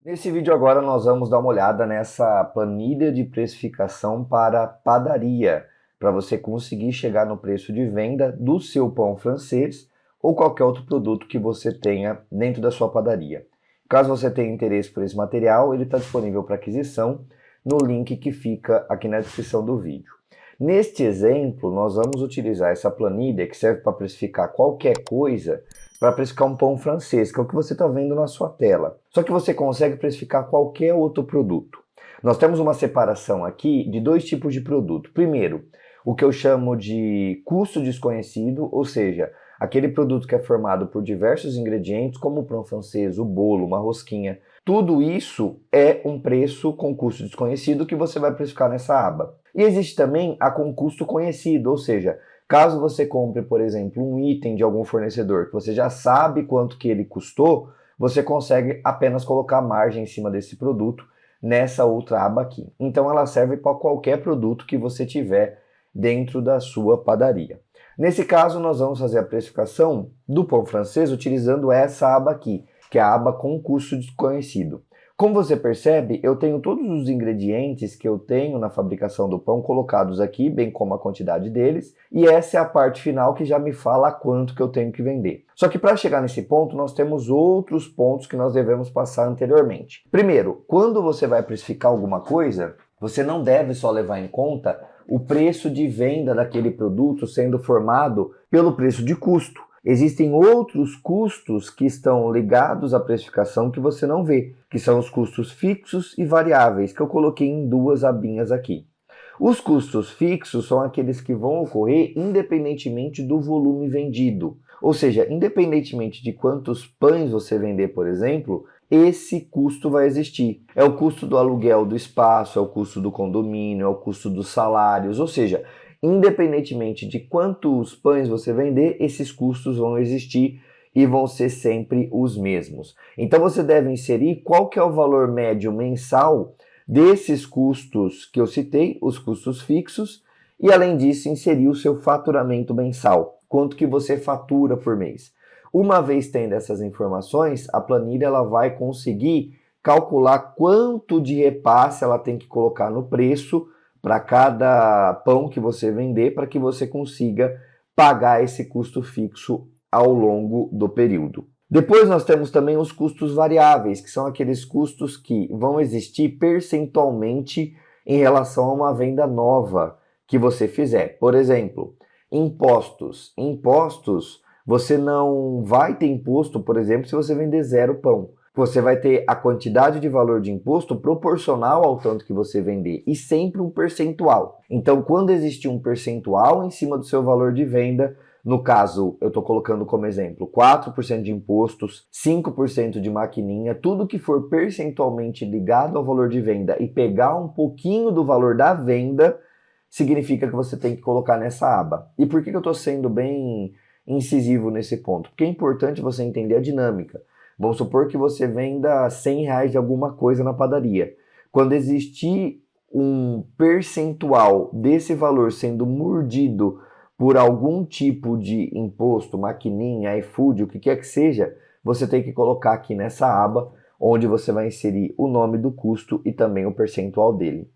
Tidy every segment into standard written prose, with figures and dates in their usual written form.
Nesse vídeo agora nós vamos dar uma olhada nessa planilha de precificação para padaria, para você conseguir chegar no preço de venda do seu pão francês ou qualquer outro produto que você tenha dentro da sua padaria. Caso você tenha interesse por esse material, ele está disponível para aquisição no link que fica aqui na descrição do vídeo. Neste exemplo, nós vamos utilizar essa planilha que serve para precificar qualquer coisa, para precificar um pão francês, que é o que você está vendo na sua tela. Só que você consegue precificar qualquer outro produto. Nós temos uma separação aqui de dois tipos de produto. Primeiro, o que eu chamo de custo desconhecido, ou seja, aquele produto que é formado por diversos ingredientes, como o pão francês, o bolo, uma rosquinha. Tudo isso é um preço com custo desconhecido que você vai precificar nessa aba. E existe também a com custo conhecido, ou seja, caso você compre, por exemplo, um item de algum fornecedor que você já sabe quanto que ele custou, você consegue apenas colocar margem em cima desse produto nessa outra aba aqui. Então ela serve para qualquer produto que você tiver dentro da sua padaria. Nesse caso, nós vamos fazer a precificação do pão francês utilizando essa aba aqui, que é a aba com custo desconhecido. Como você percebe, eu tenho todos os ingredientes que eu tenho na fabricação do pão colocados aqui, bem como a quantidade deles, e essa é a parte final que já me fala quanto que eu tenho que vender. Só que para chegar nesse ponto, nós temos outros pontos que nós devemos passar anteriormente. Primeiro, quando você vai precificar alguma coisa, você não deve só levar em conta o preço de venda daquele produto sendo formado pelo preço de custo. Existem outros custos que estão ligados à precificação que você não vê, que são os custos fixos e variáveis, que eu coloquei em duas abinhas aqui. Os custos fixos são aqueles que vão ocorrer independentemente do volume vendido. Ou seja, independentemente de quantos pães você vender, por exemplo, esse custo vai existir. É o custo do aluguel do espaço, é o custo do condomínio, é o custo dos salários, ou seja, independentemente de quantos pães você vender, esses custos vão existir e vão ser sempre os mesmos. Então você deve inserir qual que é o valor médio mensal desses custos que eu citei, os custos fixos, e além disso inserir o seu faturamento mensal, quanto que você fatura por mês. Uma vez tendo essas informações, a planilha ela vai conseguir calcular quanto de repasse ela tem que colocar no preço para cada pão que você vender, para que você consiga pagar esse custo fixo ao longo do período. Depois nós temos também os custos variáveis, que são aqueles custos que vão existir percentualmente em relação a uma venda nova que você fizer. Por exemplo, impostos. Impostos, você não vai ter imposto, por exemplo, se você vender 0 pão. Você vai ter a quantidade de valor de imposto proporcional ao tanto que você vender e sempre um percentual. Então, quando existir um percentual em cima do seu valor de venda, no caso, eu estou colocando como exemplo 4% de impostos, 5% de maquininha, tudo que for percentualmente ligado ao valor de venda e pegar um pouquinho do valor da venda, significa que você tem que colocar nessa aba. E por que eu estou sendo bem incisivo nesse ponto? Porque é importante você entender a dinâmica. Vamos supor que você venda R$ 100 de alguma coisa na padaria. Quando existir um percentual desse valor sendo mordido por algum tipo de imposto, maquininha, iFood, o que quer que seja, você tem que colocar aqui nessa aba, onde você vai inserir o nome do custo e também o percentual dele.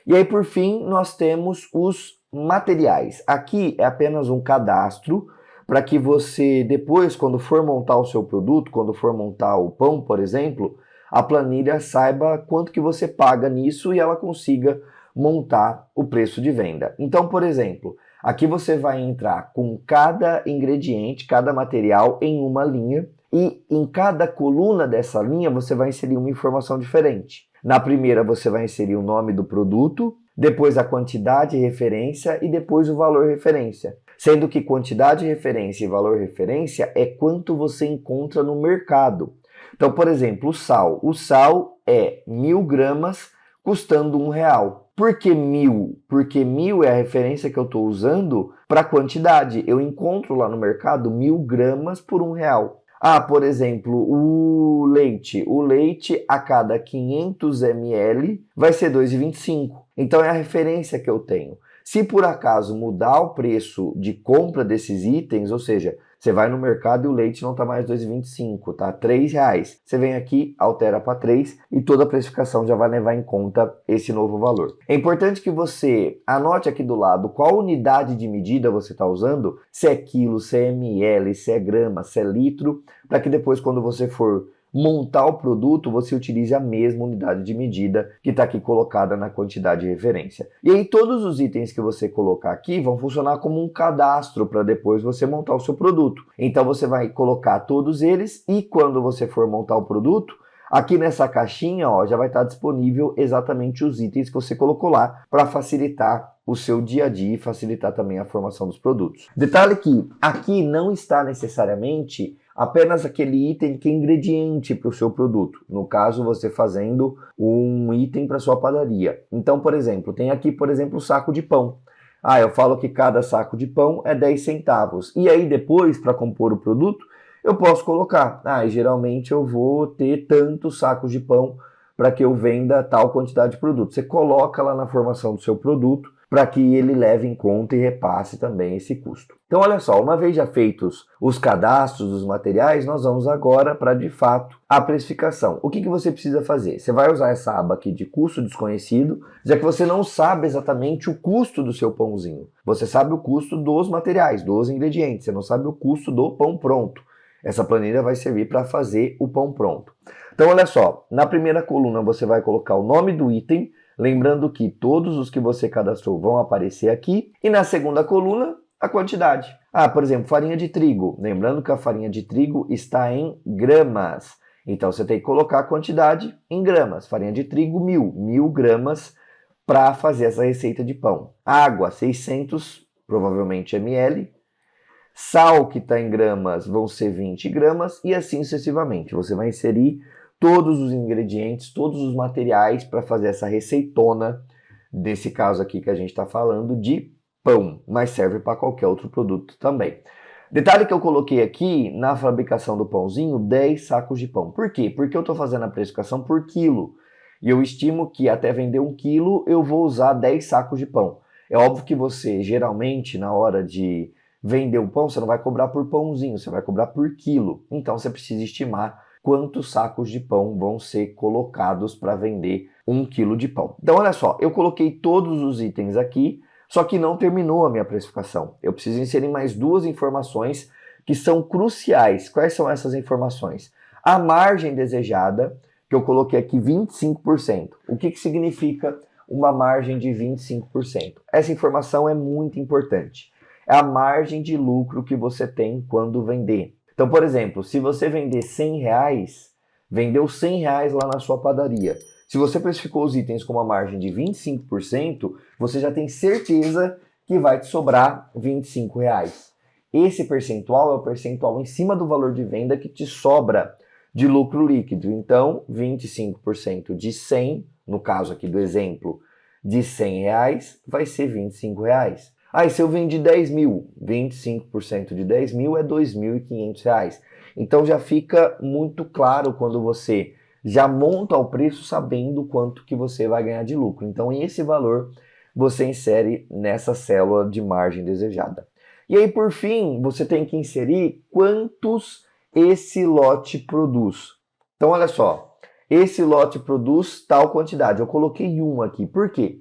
E aí, por fim, nós temos os materiais. Aqui é apenas um cadastro para que você, depois, quando for montar o seu produto, quando for montar o pão, por exemplo, a planilha saiba quanto que você paga nisso e ela consiga montar o preço de venda. Então, por exemplo, aqui você vai entrar com cada ingrediente, cada material em uma linha e em cada coluna dessa linha você vai inserir uma informação diferente. Na primeira você vai inserir o nome do produto, depois a quantidade referência e depois o valor referência. Sendo que quantidade referência e valor referência é quanto você encontra no mercado. Então, por exemplo, o sal. O sal é 1.000 gramas custando R$ 1. Por que 1.000? Porque 1.000 é a referência que eu estou usando para quantidade. Eu encontro lá no mercado 1.000 gramas por R$ 1. Ah, por exemplo, o leite. O leite a cada 500 ml vai ser 2,25. Então é a referência que eu tenho. Se por acaso mudar o preço de compra desses itens, ou seja, Você vai no mercado e o leite não está mais R$ 2,25, tá R$ 3. Você vem aqui, altera para 3 e toda a precificação já vai levar em conta esse novo valor. É importante que você anote aqui do lado qual unidade de medida você está usando, se é quilo, se é ml, se é grama, se é litro, para que depois quando você for montar o produto, você utilize a mesma unidade de medida que está aqui colocada na quantidade de referência. E aí todos os itens que você colocar aqui vão funcionar como um cadastro para depois você montar o seu produto. Então você vai colocar todos eles e quando você for montar o produto, aqui nessa caixinha ó, já vai estar disponível exatamente os itens que você colocou lá para facilitar o seu dia a dia e facilitar também a formação dos produtos. Detalhe que aqui não está necessariamente apenas aquele item que é ingrediente para o seu produto. No caso, você fazendo um item para sua padaria. Então, por exemplo, tem aqui, por exemplo, o saco de pão. Eu falo que cada saco de pão é 10 centavos. E aí depois, para compor o produto, eu posso colocar. Geralmente eu vou ter tantos sacos de pão para que eu venda tal quantidade de produto. Você coloca lá na formação do seu produto para que ele leve em conta e repasse também esse custo. Então, olha só, uma vez já feitos os cadastros dos materiais, nós vamos agora para, de fato, a precificação. O que você precisa fazer? Você vai usar essa aba aqui de custo desconhecido, já que você não sabe exatamente o custo do seu pãozinho. Você sabe o custo dos materiais, dos ingredientes, você não sabe o custo do pão pronto. Essa planilha vai servir para fazer o pão pronto. Então, olha só, na primeira coluna você vai colocar o nome do item, lembrando que todos os que você cadastrou vão aparecer aqui. E na segunda coluna, a quantidade. Por exemplo, farinha de trigo. Lembrando que a farinha de trigo está em gramas. Então, você tem que colocar a quantidade em gramas. Farinha de trigo, 1.000 gramas para fazer essa receita de pão. Água, 600, provavelmente ml. Sal, que está em gramas, vão ser 20 gramas e assim sucessivamente. Você vai inserir todos os ingredientes, todos os materiais para fazer essa receitona, desse caso aqui que a gente está falando de pão, mas serve para qualquer outro produto também. Detalhe que eu coloquei aqui na fabricação do pãozinho, 10 sacos de pão. Por quê? Porque eu estou fazendo a precificação por quilo. E eu estimo que até vender 1 quilo eu vou usar 10 sacos de pão. É óbvio que você, geralmente, na hora de vender o pão, você não vai cobrar por pãozinho, você vai cobrar por quilo. Então você precisa estimar quantos sacos de pão vão ser colocados para vender 1 quilo de pão. Então olha só, eu coloquei todos os itens aqui, só que não terminou a minha precificação. Eu preciso inserir mais duas informações que são cruciais. Quais são essas informações? A margem desejada, que eu coloquei aqui 25%. O que significa uma margem de 25%? Essa informação é muito importante. É a margem de lucro que você tem quando vender. Então, por exemplo, se você vender R$100, vendeu R$100 lá na sua padaria. Se você precificou os itens com uma margem de 25%, você já tem certeza que vai te sobrar R$25. Esse percentual é o percentual em cima do valor de venda que te sobra de lucro líquido. Então, 25% de 100, no caso aqui do exemplo, de R$100, vai ser R$25. E se eu vendi 10 mil, 25% de 10 mil é R$2.500. Então já fica muito claro quando você já monta o preço sabendo quanto que você vai ganhar de lucro. Então esse valor você insere nessa célula de margem desejada. E aí por fim, você tem que inserir quantos esse lote produz. Então olha só, esse lote produz tal quantidade. Eu coloquei 1 aqui. Por quê?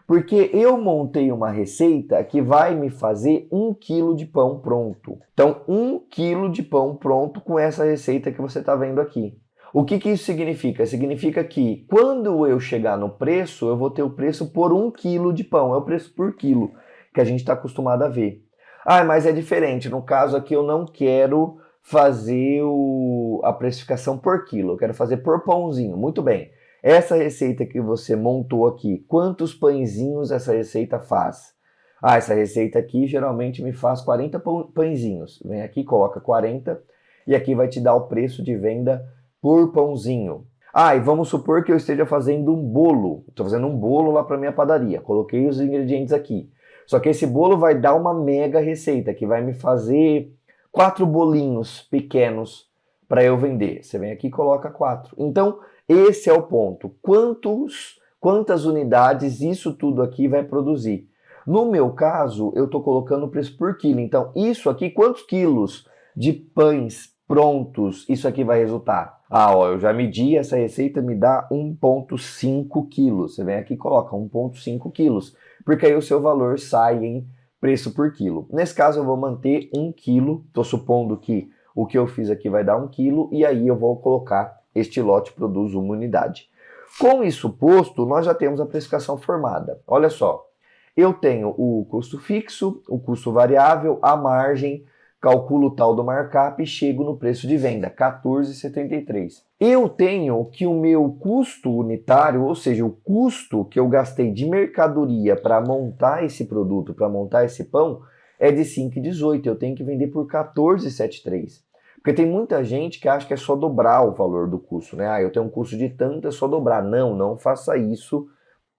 Porque eu montei uma receita que vai me fazer 1 quilo de pão pronto. Então, 1 quilo de pão pronto com essa receita que você está vendo aqui. O que isso significa? Significa que quando eu chegar no preço, eu vou ter o preço por 1 quilo de pão. É o preço por quilo que a gente está acostumado a ver. Mas é diferente. No caso aqui, eu não quero fazer a precificação por quilo. Eu quero fazer por pãozinho. Muito bem. Essa receita que você montou aqui, quantos pãezinhos essa receita faz? Essa receita aqui geralmente me faz 40 pãezinhos. Vem aqui, coloca 40 e aqui vai te dar o preço de venda por pãozinho. E vamos supor que eu esteja fazendo um bolo. Estou fazendo um bolo lá para minha padaria. Coloquei os ingredientes aqui. Só que esse bolo vai dar uma mega receita que vai me fazer 4 bolinhos pequenos para eu vender. Você vem aqui e coloca 4. Então, esse é o ponto. Quantas unidades isso tudo aqui vai produzir? No meu caso, eu estou colocando o preço por quilo. Então, isso aqui, quantos quilos de pães prontos isso aqui vai resultar? Ah, ó, eu já medi, essa receita me dá 1,5 quilos. Você vem aqui e coloca 1,5 quilos, porque aí o seu valor sai em preço por quilo. Nesse caso eu vou manter 1 quilo, estou supondo que o que eu fiz aqui vai dar 1 quilo, e aí eu vou colocar este lote produz uma unidade. Com isso posto, nós já temos a precificação formada. Olha só, eu tenho o custo fixo, o custo variável, a margem, calculo o tal do markup e chego no preço de venda, 14,73. Eu tenho que o meu custo unitário, ou seja, o custo que eu gastei de mercadoria para montar esse produto, para montar esse pão, é de 5,18. Eu tenho que vender por 14,73. Porque tem muita gente que acha que é só dobrar o valor do custo, né? Ah, eu tenho um custo de tanto, é só dobrar. Não, não faça isso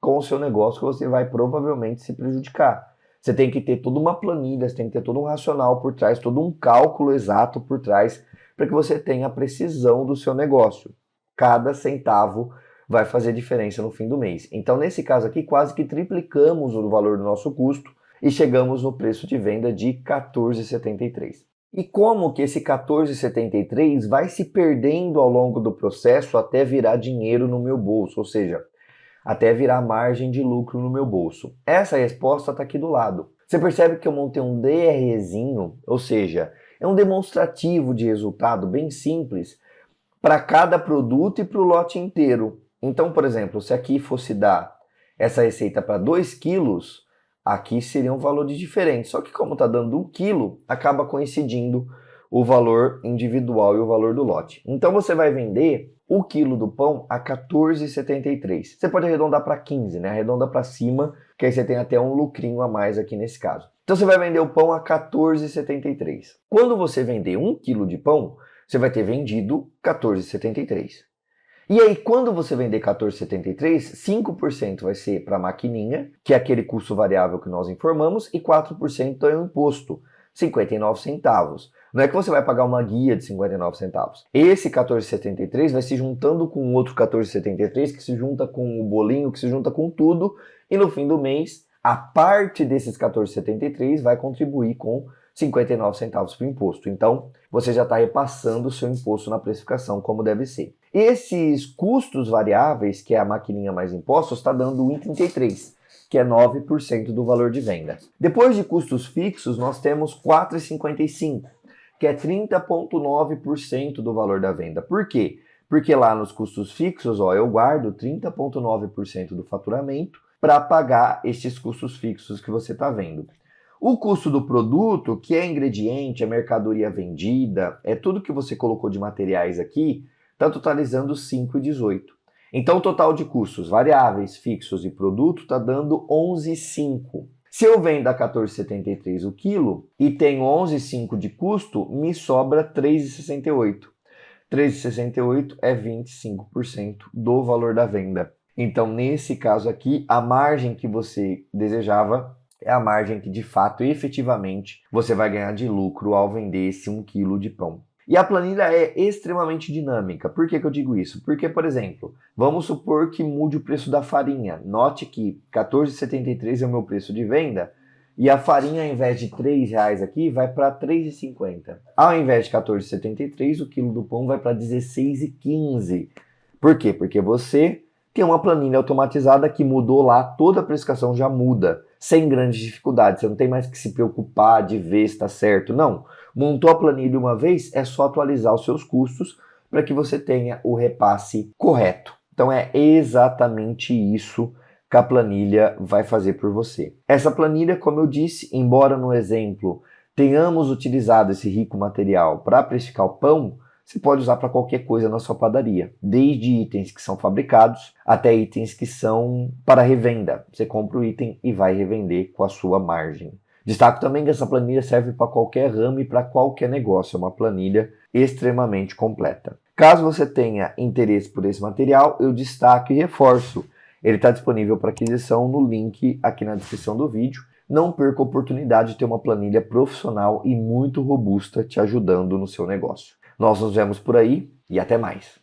com o seu negócio, que você vai provavelmente se prejudicar. Você tem que ter toda uma planilha, você tem que ter todo um racional por trás, todo um cálculo exato por trás, para que você tenha a precisão do seu negócio. Cada centavo vai fazer diferença no fim do mês. Então, nesse caso aqui, quase que triplicamos o valor do nosso custo e chegamos no preço de venda de 14,73. E como que esse 14,73 vai se perdendo ao longo do processo até virar dinheiro no meu bolso, ou seja, até virar margem de lucro no meu bolso? Essa resposta está aqui do lado. Você percebe que eu montei um DREzinho, ou seja, é um demonstrativo de resultado bem simples para cada produto e para o lote inteiro. Então, por exemplo, se aqui fosse dar essa receita para 2 quilos, aqui seriam valores diferentes. Só que como está dando 1 quilo, acaba coincidindo o valor individual e o valor do lote. Então você vai vender o quilo do pão a 14,73. Você pode arredondar para 15, né? Arredonda para cima, que aí você tem até um lucrinho a mais aqui nesse caso. Então você vai vender o pão a 14,73. Quando você vender 1 quilo de pão, você vai ter vendido 14,73. E aí, quando você vender 14,73, 5% vai ser para a maquininha, que é aquele custo variável que nós informamos, e 4% é o imposto, 59 centavos. Não é que você vai pagar uma guia de 59 centavos. Esse 14,73 vai se juntando com o outro 14,73, que se junta com o bolinho, que se junta com tudo, e no fim do mês, a parte desses 14,73 vai contribuir com 59 centavos para o imposto. Então, você já está repassando o seu imposto na precificação, como deve ser. Esses custos variáveis, que é a maquininha mais impostos, está dando 1,33, que é 9% do valor de venda. Depois de custos fixos, nós temos 4,55, que é 30,9% do valor da venda. Por quê? Porque lá nos custos fixos, ó, eu guardo 30,9% do faturamento para pagar estes custos fixos que você está vendo. O custo do produto, que é ingrediente, é mercadoria vendida, é tudo que você colocou de materiais aqui, está totalizando 5,18. Então o total de custos variáveis, fixos e produto está dando 11,5. Se eu vendo a 14,73 o quilo e tenho 11,5 de custo, me sobra 3,68. 3,68 é 25% do valor da venda. Então, nesse caso aqui, a margem que você desejava é a margem que, de fato, efetivamente, você vai ganhar de lucro ao vender esse 1 quilo de pão. E a planilha é extremamente dinâmica. Por que eu digo isso? Porque, por exemplo, vamos supor que mude o preço da farinha. Note que 14,73 é o meu preço de venda e a farinha, ao invés de R$3 aqui, vai para R$3,50. Ao invés de 14,73, o quilo do pão vai para 16,15. Por quê? Porque você tem uma planilha automatizada que mudou lá, toda a precificação já muda, sem grandes dificuldades. Você não tem mais que se preocupar de ver se está certo, não. Montou a planilha uma vez, é só atualizar os seus custos para que você tenha o repasse correto. Então é exatamente isso que a planilha vai fazer por você. Essa planilha, como eu disse, embora no exemplo tenhamos utilizado esse rico material para precificar o pão, você pode usar para qualquer coisa na sua padaria, desde itens que são fabricados até itens que são para revenda. Você compra o item e vai revender com a sua margem. Destaco também que essa planilha serve para qualquer ramo e para qualquer negócio, é uma planilha extremamente completa. Caso você tenha interesse por esse material, eu destaco e reforço. Ele está disponível para aquisição no link aqui na descrição do vídeo. Não perca a oportunidade de ter uma planilha profissional e muito robusta te ajudando no seu negócio. Nós nos vemos por aí e até mais.